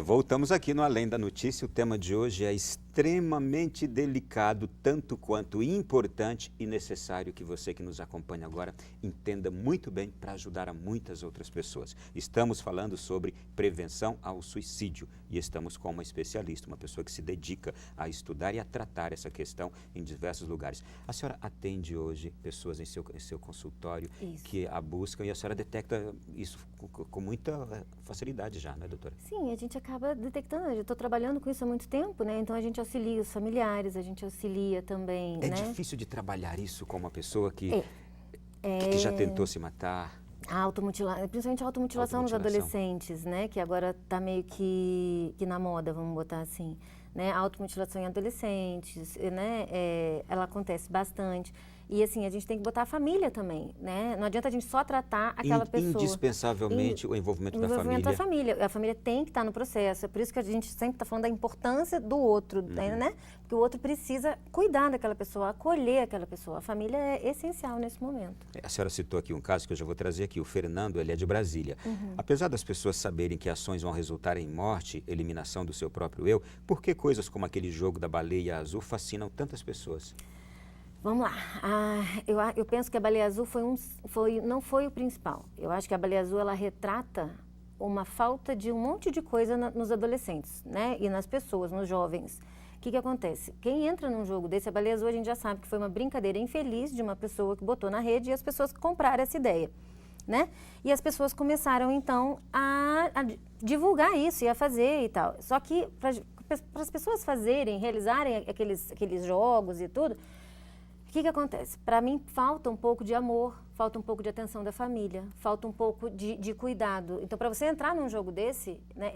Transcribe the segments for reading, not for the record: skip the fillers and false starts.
Voltamos aqui no Além da Notícia. O tema de hoje é extremamente delicado, tanto quanto importante e necessário que você que nos acompanha agora entenda muito bem para ajudar a muitas outras pessoas. Estamos falando sobre prevenção ao suicídio e estamos com uma especialista, uma pessoa que se dedica a estudar e a tratar essa questão em diversos lugares. A senhora atende hoje pessoas em seu consultório que a buscam e a senhora detecta isso com muita facilidade já, né, doutora? Sim, a gente acaba detectando. Eu estou trabalhando com isso há muito tempo, né? Então a gente auxilia os familiares, a gente auxilia também, É né? difícil de trabalhar isso com uma pessoa que já tentou se matar? Principalmente a automutilação nos adolescentes, né? Que agora está meio que na moda, vamos botar assim. Né? A automutilação em adolescentes, né? Ela acontece bastante. E assim, a gente tem que botar a família também, né? Não adianta a gente só tratar aquela pessoa. Indispensavelmente o envolvimento da família. O envolvimento da família. A família tem que estar no processo. É por isso que a gente sempre está falando da importância do outro, né? Porque o outro precisa cuidar daquela pessoa, acolher aquela pessoa. A família é essencial nesse momento. A senhora citou aqui um caso que eu já vou trazer aqui. O Fernando, ele é de Brasília. Apesar das pessoas saberem que ações vão resultar em morte, eliminação do seu próprio eu, por que coisas como aquele jogo da baleia azul fascinam tantas pessoas? Vamos lá. Eu penso que a baleia azul não foi o principal. Eu acho que a baleia azul ela retrata uma falta de um monte de coisa nos adolescentes, né? E nas pessoas, nos jovens. O que acontece? Quem entra num jogo desse, a baleia azul, a gente já sabe que foi uma brincadeira infeliz de uma pessoa que botou na rede e as pessoas compraram essa ideia, né? E as pessoas começaram, então, a divulgar isso e a fazer e tal. Só que, para as pessoas realizarem aqueles jogos e tudo, o que acontece? Para mim, falta um pouco de amor, falta um pouco de atenção da família, falta um pouco de cuidado. Então, para você entrar num jogo desse, né,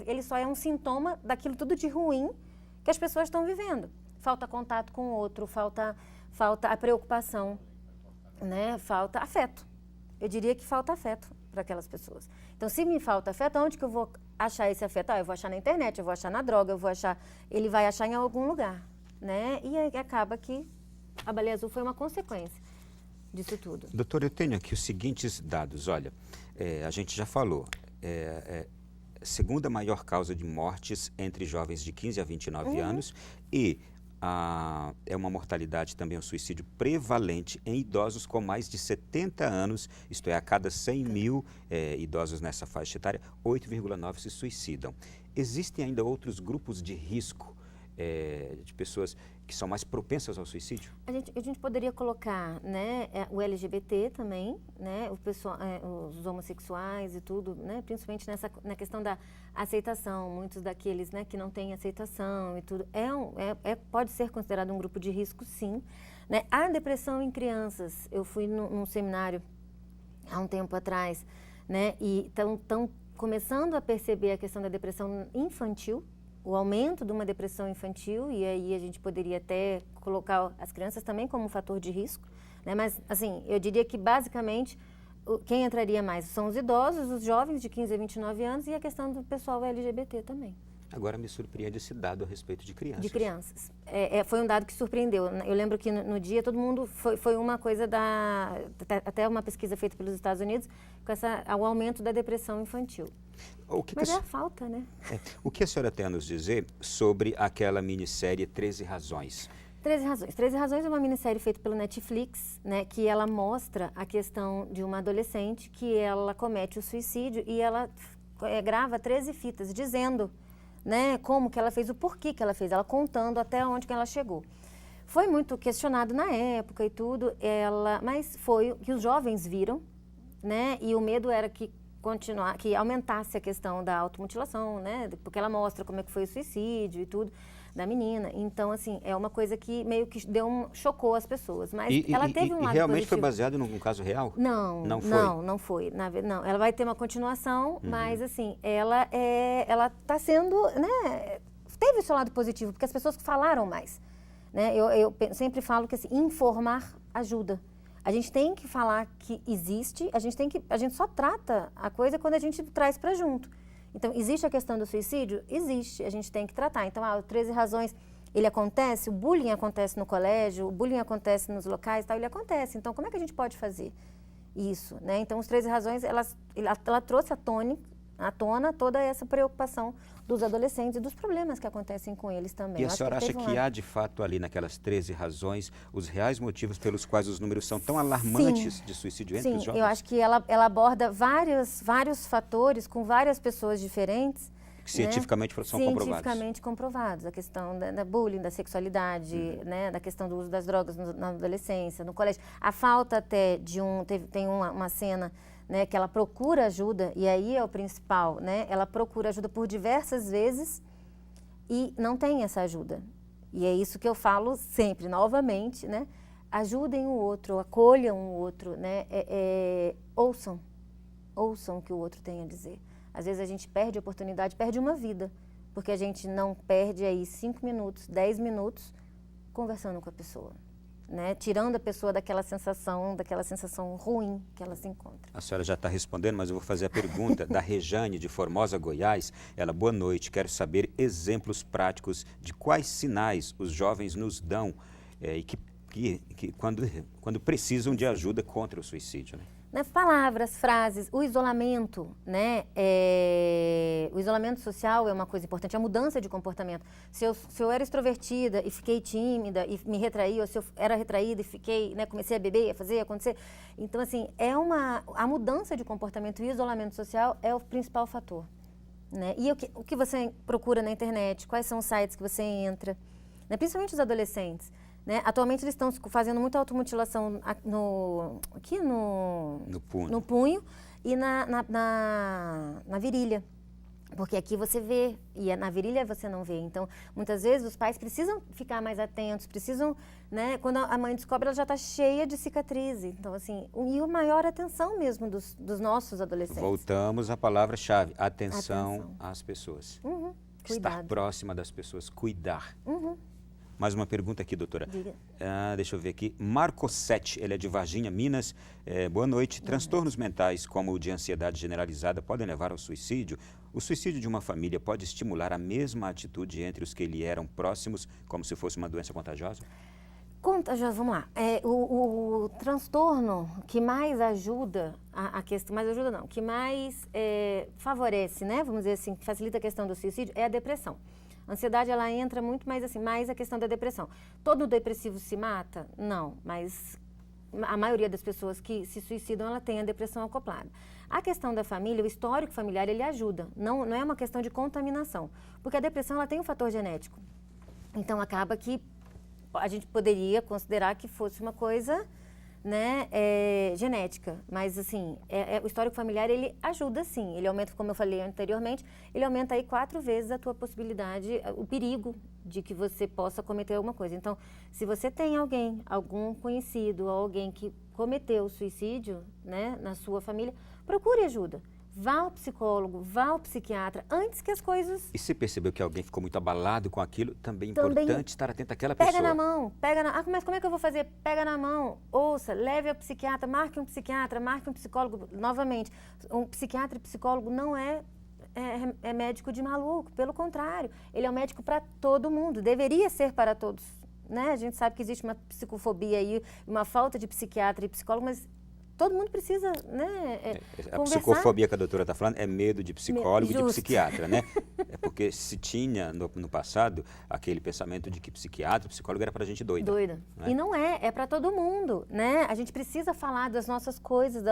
ele só é um sintoma daquilo tudo de ruim que as pessoas estão vivendo. Falta contato com o outro, falta a preocupação, né, falta afeto. Eu diria que falta afeto para aquelas pessoas. Então, se me falta afeto, onde que eu vou achar esse afeto? Eu vou achar na internet, eu vou achar na droga, ele vai achar em algum lugar, né? E aí acaba que a baleia azul foi uma consequência disso tudo. Doutor, eu tenho aqui os seguintes dados. Olha, a gente já falou, segunda maior causa de mortes entre jovens de 15 a 29 anos e é uma mortalidade também, um suicídio prevalente em idosos com mais de 70 anos, isto é, a cada 100 mil idosos nessa faixa etária, 8,9 se suicidam. Existem ainda outros grupos de risco de pessoas que são mais propensas ao suicídio? A gente poderia colocar, né, o LGBT também, né, os homossexuais e tudo, né, principalmente na questão da aceitação. Muitos daqueles, né, que não têm aceitação e tudo, pode ser considerado um grupo de risco, sim. Né? A depressão em crianças, eu fui num seminário há um tempo atrás, né, e estão começando a perceber a questão da depressão infantil, o aumento de uma depressão infantil, e aí a gente poderia até colocar as crianças também como um fator de risco, né? Mas, assim, eu diria que basicamente quem entraria mais são os idosos, os jovens de 15 a 29 anos e a questão do pessoal LGBT também. Agora me surpreende esse dado a respeito de crianças. De crianças. Foi um dado que surpreendeu. Eu lembro que no dia todo mundo, foi uma coisa até uma pesquisa feita pelos Estados Unidos, com o aumento da depressão infantil. Mas é a falta, né? O que a senhora tem a nos dizer sobre aquela minissérie 13 Razões? 13 Razões. 13 Razões é uma minissérie feita pelo Netflix, né, que ela mostra a questão de uma adolescente que ela comete o suicídio e ela grava 13 fitas dizendo, né, como que ela fez, o porquê que ela fez, ela contando até onde que ela chegou. Foi muito questionado na época e tudo, mas foi o que os jovens viram, né, e o medo era que aumentasse a questão da automutilação, né, porque ela mostra como é que foi o suicídio e tudo da menina. Então, assim, é uma coisa que meio que chocou as pessoas, mas ela teve um lado realmente positivo. Foi baseado num caso real? Não foi. Não, ela vai ter uma continuação, mas assim, ela está sendo, né, teve o seu lado positivo, porque as pessoas falaram mais, né? Eu sempre falo que assim, informar ajuda. A gente tem que falar que existe, a gente só trata a coisa quando a gente traz para junto. Então, existe a questão do suicídio? Existe, a gente tem que tratar. Então, 13 razões, ele acontece, o bullying acontece no colégio, o bullying acontece nos locais, tal, ele acontece. Então, como é que a gente pode fazer isso, né? Então, os 13 razões, ela trouxe à tona à tona toda essa preocupação dos adolescentes e dos problemas que acontecem com eles também. E a senhora acha que há, de fato, ali naquelas 13 razões, os reais motivos pelos quais os números são tão alarmantes de suicídio entre os jovens? Sim, eu acho que ela aborda vários fatores com várias pessoas diferentes, que cientificamente são comprovados. Cientificamente comprovados. A questão da bullying, da sexualidade, né, da questão do uso das drogas na adolescência, no colégio. A falta até de tem uma cena, né, que ela procura ajuda, e aí é o principal, né? Ela procura ajuda por diversas vezes e não tem essa ajuda. E é isso que eu falo sempre, novamente, né? Ajudem o outro, acolham o outro, né? Ouçam o que o outro tem a dizer. Às vezes a gente perde a oportunidade, perde uma vida, porque a gente não perde aí 5 minutos, 10 minutos conversando com a pessoa, né? Tirando a pessoa daquela sensação ruim que ela se encontra. A senhora já está respondendo, mas eu vou fazer a pergunta da Rejane, de Formosa, Goiás. Ela, boa noite, quero saber exemplos práticos de quais sinais os jovens nos dão e que quando precisam de ajuda contra o suicídio, né? Palavras, frases, o isolamento, né? O isolamento social é uma coisa importante, a mudança de comportamento. Se eu era extrovertida e fiquei tímida e me retraí, ou se eu era retraída e fiquei, né, comecei a beber, a fazer, a acontecer. Então, assim, a mudança de comportamento e o isolamento social é o principal fator, né? E o que você procura na internet, quais são os sites que você entra, né? Principalmente os adolescentes. Né? Atualmente eles estão fazendo muita automutilação aqui no punho e na virilha. Porque aqui você vê e na virilha você não vê. Então, muitas vezes os pais precisam ficar mais atentos, precisam, né? Quando a mãe descobre, ela já está cheia de cicatrizes. Então, assim, e a maior atenção mesmo dos nossos adolescentes. Voltamos à palavra-chave, atenção às pessoas. Estar próxima das pessoas, cuidar. Mais uma pergunta aqui, doutora. Diga. Deixa eu ver aqui. Marco Sete, ele é de Varginha, Minas. Boa noite. Transtornos mentais, como o de ansiedade generalizada, podem levar ao suicídio? O suicídio de uma família pode estimular a mesma atitude entre os que lhe eram próximos, como se fosse uma doença contagiosa? Contagiosa, vamos lá. O transtorno que mais ajuda, que mais favorece, né? Vamos dizer assim, que facilita a questão do suicídio, é a depressão. A ansiedade, ela entra muito mais assim, mais a questão da depressão. Todo depressivo se mata? Não, mas a maioria das pessoas que se suicidam, ela tem a depressão acoplada. A questão da família, o histórico familiar, ele ajuda. Não é uma questão de contaminação, porque a depressão, ela tem um fator genético. Então, acaba que a gente poderia considerar que fosse uma coisa, né, genética, mas assim, o histórico familiar, ele ajuda sim, ele aumenta, como eu falei anteriormente, ele aumenta aí 4 vezes a tua possibilidade, o perigo de que você possa cometer alguma coisa. Então, se você tem algum conhecido, alguém que cometeu suicídio, né, na sua família, procure ajuda. Vá ao psicólogo, vá ao psiquiatra, antes que as coisas... E se percebeu que alguém ficou muito abalado com aquilo, também é importante estar atento àquela pessoa. Pega na mão, mas como é que eu vou fazer? Pega na mão, ouça, leve ao psiquiatra, marque um psiquiatra, marque um psicólogo. Novamente, um psiquiatra e psicólogo não é médico de maluco, pelo contrário, ele é um médico para todo mundo, deveria ser para todos, né? A gente sabe que existe uma psicofobia aí, uma falta de psiquiatra e psicólogo, mas... Todo mundo precisa, né, a conversar. psicofobia que a doutora está falando é medo de psicólogo e de psiquiatra, né? É porque se tinha no passado aquele pensamento de que psiquiatra, psicólogo era para gente doida. Doida. Né? E não é para todo mundo, né? A gente precisa falar das nossas coisas,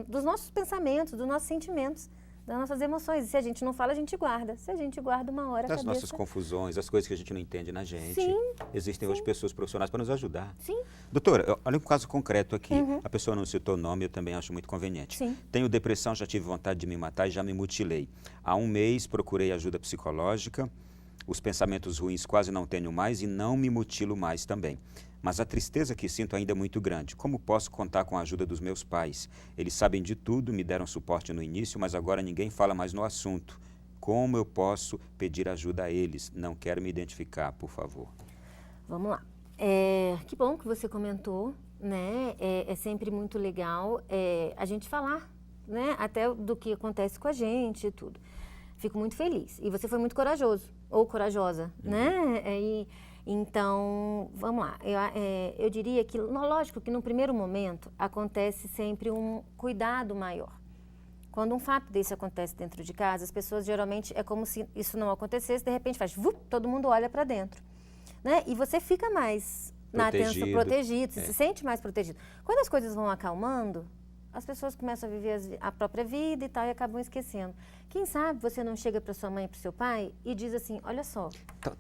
dos nossos pensamentos, dos nossos sentimentos, das nossas emoções. E se a gente não fala, a gente guarda. Se a gente guarda uma hora, das nossas confusões, as coisas que a gente não entende na gente. Sim. Existem hoje pessoas profissionais para nos ajudar. Sim. Doutora, olha um caso concreto aqui. A pessoa não citou o nome, eu também acho muito conveniente. Sim. Tenho depressão, já tive vontade de me matar e já me mutilei. Há 1 mês procurei ajuda psicológica. Os pensamentos ruins quase não tenho mais e não me mutilo mais também. Mas a tristeza que sinto ainda é muito grande. Como posso contar com a ajuda dos meus pais? Eles sabem de tudo, me deram suporte no início, mas agora ninguém fala mais no assunto. Como eu posso pedir ajuda a eles? Não quero me identificar, por favor. Vamos lá. Que bom que você comentou, né? É sempre muito legal a gente falar, né? Até do que acontece com a gente e tudo. Fico muito feliz. E você foi muito corajoso, ou corajosa, né? Então, vamos lá. Eu diria que, lógico que no primeiro momento acontece sempre um cuidado maior. Quando um fato desse acontece dentro de casa, as pessoas geralmente, é como se isso não acontecesse, de repente faz, todo mundo olha para dentro, né? E você fica mais na atenção, protegido, se sente mais protegido. Quando as coisas vão acalmando, as pessoas começam a viver a própria vida e tal e acabam esquecendo. Quem sabe você não chega para sua mãe e para o seu pai e diz assim, olha só.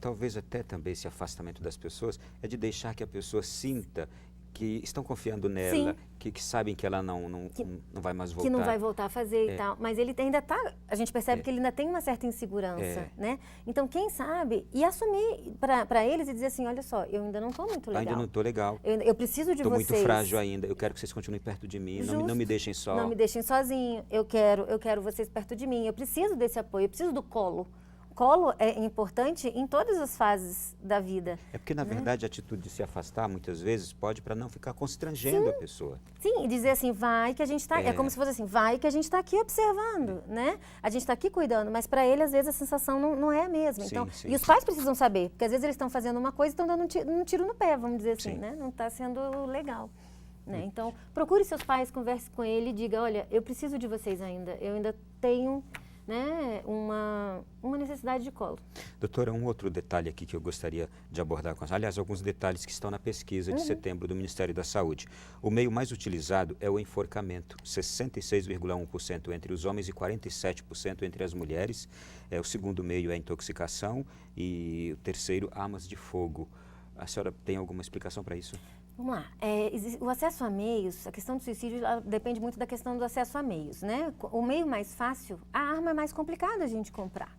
Talvez até também esse afastamento das pessoas é de deixar que a pessoa sinta que estão confiando nela, que sabem que ela não vai mais voltar. Que não vai voltar a fazer e tal. Mas ele ainda está, a gente percebe que ele ainda tem uma certa insegurança, né? Então, quem sabe, e assumir para eles e dizer assim, olha só, eu ainda não estou muito legal. Ainda não estou legal. Eu preciso de vocês. Estou muito frágil ainda, eu quero que vocês continuem perto de mim, não me deixem só. Não me deixem sozinho, eu quero vocês perto de mim, eu preciso desse apoio, eu preciso do colo. Colo é importante em todas as fases da vida. É porque, na verdade, a atitude de se afastar, muitas vezes, pode para não ficar constrangendo a pessoa. Sim, e dizer assim, vai que a gente está... É como se fosse assim, vai que a gente está aqui observando, né? A gente está aqui cuidando, mas para ele, às vezes, a sensação não é a mesma. Então, e os pais precisam saber, porque às vezes eles estão fazendo uma coisa e estão dando um tiro no pé, vamos dizer assim, né? Não está sendo legal. Né? Então, procure seus pais, converse com ele e diga, olha, eu preciso de vocês ainda, eu ainda tenho... né, uma necessidade de colo. Doutora, um outro detalhe aqui que eu gostaria de abordar com a senhora, aliás, alguns detalhes que estão na pesquisa de setembro do Ministério da Saúde. O meio mais utilizado é o enforcamento, 66,1% entre os homens e 47% entre as mulheres. O segundo meio é a intoxicação e o terceiro, armas de fogo. A senhora tem alguma explicação para isso? Vamos lá. O acesso a meios, a questão do suicídio depende muito da questão do acesso a meios, né? O meio mais fácil, a arma é mais complicada a gente comprar,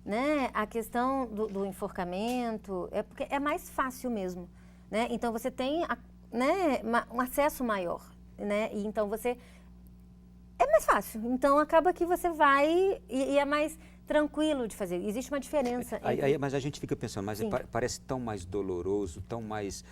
né? A questão do enforcamento é porque é mais fácil mesmo, né? Então você tem, né, um acesso maior, né? E então você é mais fácil. Então acaba que você vai e é mais tranquilo de fazer. Existe uma diferença. Mas a gente fica pensando, mas parece tão mais doloroso, tão mais...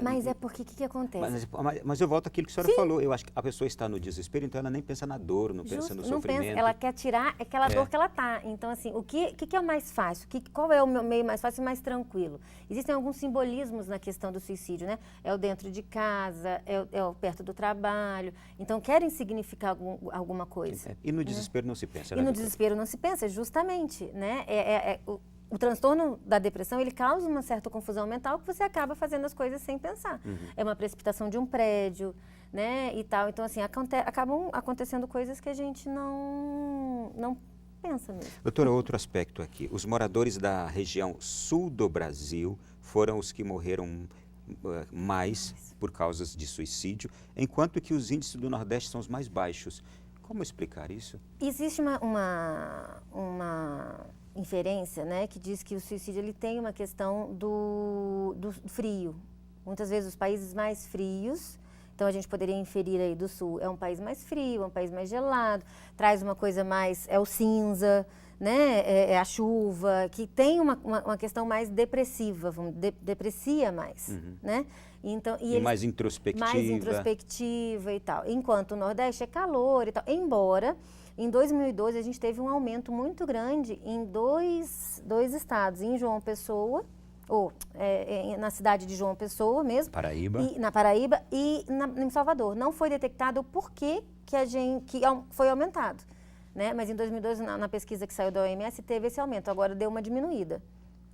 Mas é porque o que acontece? Mas eu volto àquilo que a senhora falou. Eu acho que a pessoa está no desespero, então ela nem pensa na dor, não pensa no sofrimento. Pensa, ela quer tirar aquela dor que ela está. Então, assim, o que é o mais fácil? Qual é o meu meio mais fácil e mais tranquilo? Existem alguns simbolismos na questão do suicídio, né? É o dentro de casa, é o perto do trabalho. Então, querem significar alguma coisa. E no desespero não se pensa, né? E no desespero não se pensa, justamente, né? O transtorno da depressão, ele causa uma certa confusão mental que você acaba fazendo as coisas sem pensar. É uma precipitação de um prédio, né, e tal. Então, assim, acabam acontecendo coisas que a gente não pensa mesmo. Doutora, outro aspecto aqui. Os moradores da região sul do Brasil foram os que morreram mais por causas de suicídio, enquanto que os índices do Nordeste são os mais baixos. Como explicar isso? Existe uma inferência, né, que diz que o suicídio ele tem uma questão do frio. Muitas vezes os países mais frios, então a gente poderia inferir aí do sul, é um país mais frio, é um país mais gelado, traz uma coisa mais, é o cinza, né, é a chuva, que tem uma questão mais depressiva, deprecia mais, né? Então, e mais introspectiva. Mais introspectiva e tal. Enquanto o Nordeste é calor e tal, embora... Em 2012, a gente teve um aumento muito grande em dois estados, em João Pessoa, na cidade de João Pessoa mesmo. Paraíba. Na Paraíba e em Salvador. Não foi detectado o porquê que foi aumentado. Né? Mas em 2012, na pesquisa que saiu da OMS, teve esse aumento. Agora deu uma diminuída.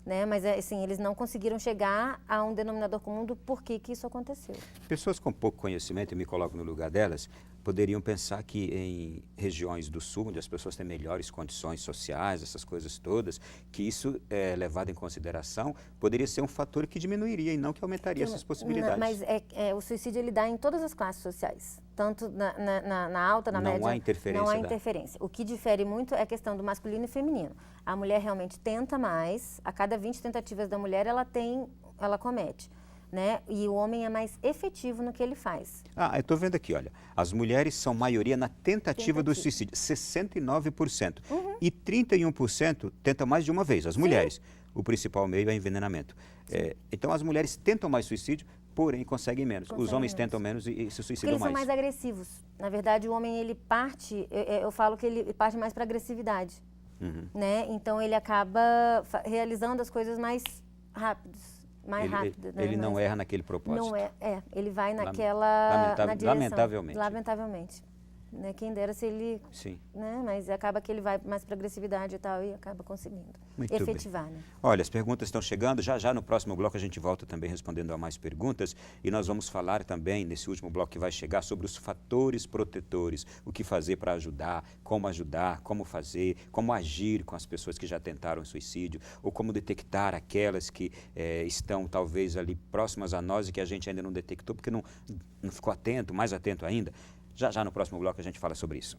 Né? Mas assim, eles não conseguiram chegar a um denominador comum do porquê que isso aconteceu. Pessoas com pouco conhecimento, e me coloco no lugar delas, poderiam pensar que em regiões do sul, onde as pessoas têm melhores condições sociais, essas coisas todas, que isso, levado em consideração, poderia ser um fator que diminuiria e não que aumentaria essas possibilidades. Mas o suicídio ele dá em todas as classes sociais, tanto na alta, na média. Não há interferência. Não há interferência. O que difere muito é a questão do masculino e feminino. A mulher realmente tenta mais, a cada 20 tentativas da mulher ela comete. Né? E o homem é mais efetivo no que ele faz. Eu estou vendo aqui, olha, as mulheres são maioria na tentativa do suicídio, 69%. E 31% tentam mais de uma vez, as mulheres. O principal meio é envenenamento. Então, as mulheres tentam mais suicídio, porém conseguem menos. Os homens tentam menos e se suicidam mais. Eles são mais agressivos. Na verdade, o homem, ele parte, eu falo que ele parte mais para agressividade. Né? Então, ele acaba realizando as coisas mais rápidos. Rápido. Ele não erra naquele propósito. Não ele vai naquela na direção. Lamentavelmente. Lamentavelmente. né? Quem dera se ele, Sim. né? Mas acaba que ele vai mais para agressividade e tal e acaba conseguindo Muito efetivar, bem. né? Olha, as perguntas estão chegando, já no próximo bloco a gente volta também respondendo a mais perguntas e nós vamos falar também, nesse último bloco que vai chegar, sobre os fatores protetores, o que fazer para ajudar, como fazer, como agir com as pessoas que já tentaram suicídio, ou como detectar aquelas que estão talvez ali próximas a nós e que a gente ainda não detectou, porque não ficou atento, mais atento ainda. Já no próximo bloco a gente fala sobre isso.